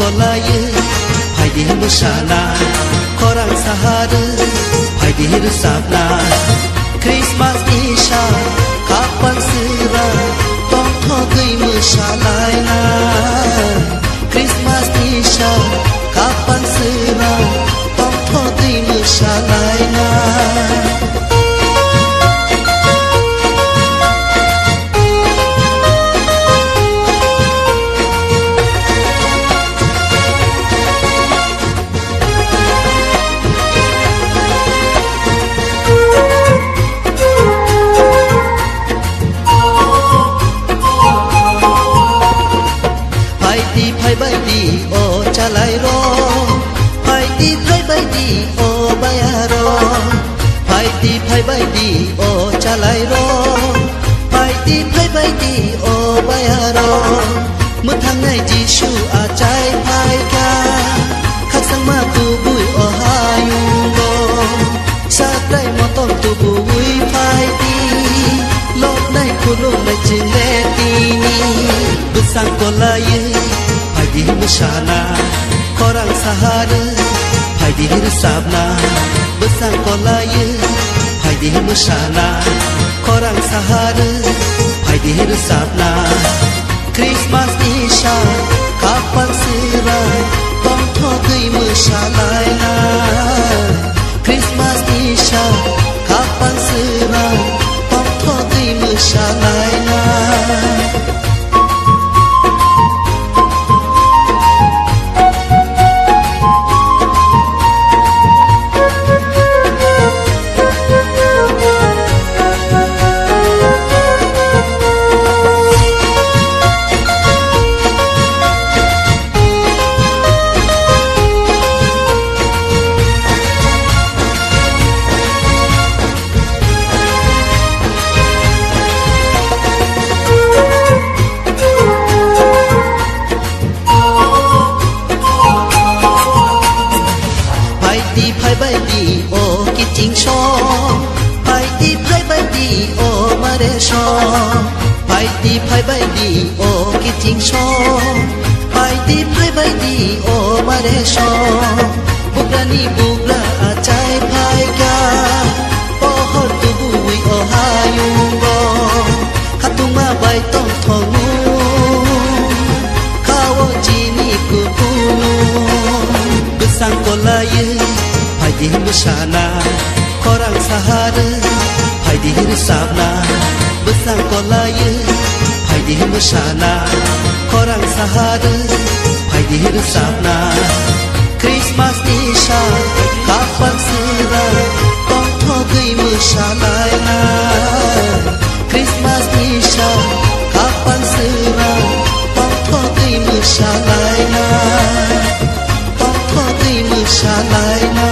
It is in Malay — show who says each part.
Speaker 1: kolaya Haidi musana korang sahara Haidi rusapna Christmas isha kapan serah tong thogai musalai na Christmas isha kapan serah tong thogai musalai na Bhai di o chalai ro bhai di o bayaro bhai di o chalai ro bhai di o bayaro muthang nai jisu a chai phai ka khak sang ma tu bui o hayung ro sa dai mo tom tu bui phai di lok nai khulung nai chin le ti ni busang kolai Haidi musana korang sahara Haidi rusapna besang kolaya Haidi musana korang sahara Haidi rusapna Christmas isha kapan serah tong thogai musalai na Christmas isha kapan serah tong thogai musalai na Bhai di o kiting sho bhai di o mare sho bhai di o kiting sho bhai di o mare sho bugrani bugra achai bhai ka pohor tu bui o hayung ro khatuma bai tong thongu kawo jini ku punu besang kolaya Haidi musana korang sahara Haidi rusapna besang kolaya Haidi musana korang sahara Haidi rusapna Christmas isha kapan serah tong thogai musalai na Christmas isha kapan serah tong thogai musalai na tong thogai musalai na